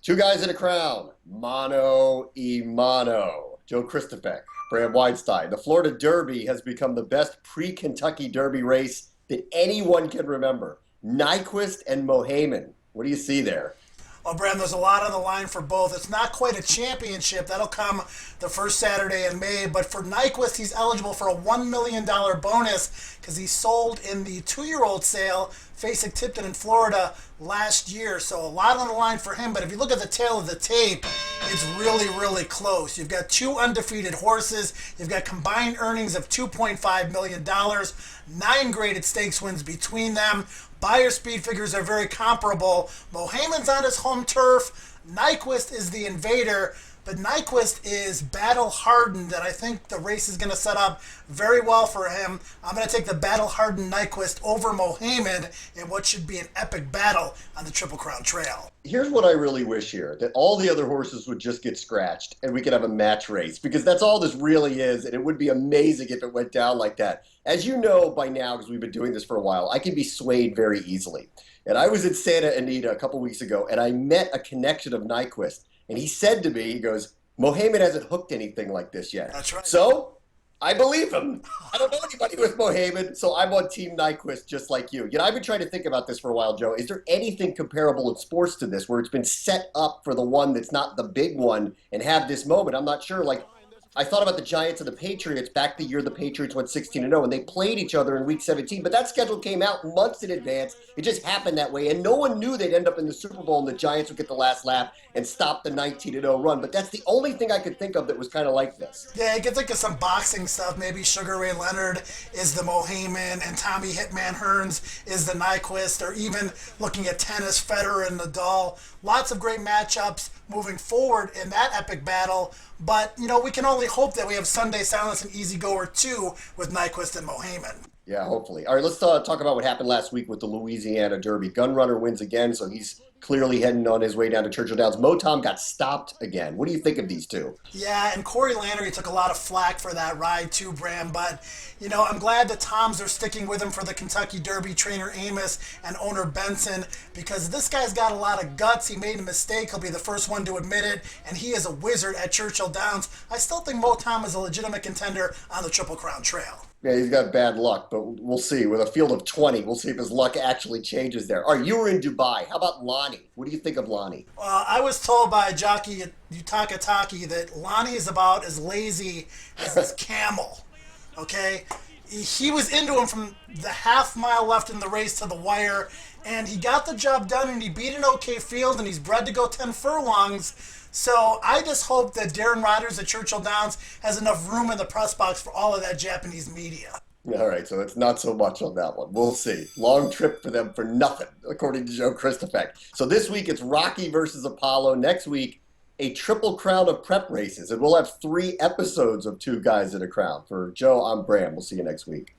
Two guys in a crown, mano y mano. Joe Kristufek, Bram Weinstein. The Florida Derby has become the best pre-Kentucky Derby race that anyone can remember. Nyquist and Mohaymen. What do you see there? Well, Bram, there's a lot on the line for both. It's not quite a championship. That'll come the first Saturday in May. But for Nyquist, he's eligible for a $1 million bonus because he sold in the two-year-old sale, facing Tipton in Florida last year. So a lot on the line for him. But if you look at the tail of the tape, it's really, really close. You've got two undefeated horses. You've got combined earnings of $2.5 million, 9 graded stakes wins between them. Buyer speed figures are very comparable. Mohaymen's on his home turf. Nyquist is the invader, but Nyquist is battle hardened, and I think the race is going to set up very well for him. I'm going to take the battle hardened Nyquist over Mohaymen in what should be an epic battle on the Triple Crown Trail. Here's what I really wish here, that all the other horses would just get scratched and we could have a match race, because that's all this really is, and it would be amazing if it went down like that. As you know by now, because we've been doing this for a while, I can be swayed very easily. And I was in Santa Anita a couple weeks ago, and I met a connection of Nyquist, and he said to me, he goes, Mohaymen hasn't hooked anything like this yet. That's right. So I believe him. I don't know anybody with Mohaymen, so I'm on Team Nyquist just like you. You know, I've been trying to think about this for a while, Joe. Is there anything comparable in sports to this where it's been set up for the one that's not the big one and have this moment? I'm not sure. Like, I thought about the Giants and the Patriots back the year the Patriots went 16-0, and they played each other in Week 17. But that schedule came out months in advance. It just happened that way, and no one knew they'd end up in the Super Bowl and the Giants would get the last lap and stop the 19-0 run. But that's the only thing I could think of that was kind of like this. Yeah, you can think of some boxing stuff. Maybe Sugar Ray Leonard is the Mohaymen and Tommy Hitman Hearns is the Nyquist, or even looking at tennis, Federer and Nadal. Lots of great matchups moving forward in that epic battle. But, you know, we can only hope that we have Sunday Silence and Easy Goer 2 with Nyquist and Mohaymen. Yeah, hopefully. All right, let's talk about what happened last week with the Louisiana Derby. Gunrunner wins again, so he's clearly heading on his way down to Churchill Downs. Motom got stopped again. What do you think of these two? Yeah, and Corey Lanerie took a lot of flack for that ride too, Bram. But, you know, I'm glad the Toms are sticking with him for the Kentucky Derby, trainer Amos and owner Benson, because this guy's got a lot of guts. He made a mistake. He'll be the first one to admit it, and he is a wizard at Churchill Downs. I still think Motom is a legitimate contender on the Triple Crown Trail. Yeah, he's got bad luck, but we'll see. With a field of 20, we'll see if his luck actually changes there. All right, you were in Dubai. How about Lonnie? What do you think of Lonnie? I was told by a jockey at Utaka Taki that Lonnie is about as lazy as this camel. Okay? He was into him from the half mile left in the race to the wire, and he got the job done, and he beat an okay field, and he's bred to go 10 furlongs. So I just hope that Darren Rodgers at Churchill Downs has enough room in the press box for all of that Japanese media. All right, so it's not so much on that one. We'll see. Long trip for them for nothing, according to Joe Kristufek. So this week it's Rocky versus Apollo. Next week, a triple crown of prep races. And we'll have 3 episodes of Two Guys in a Crown. For Joe, I'm Bram. We'll see you next week.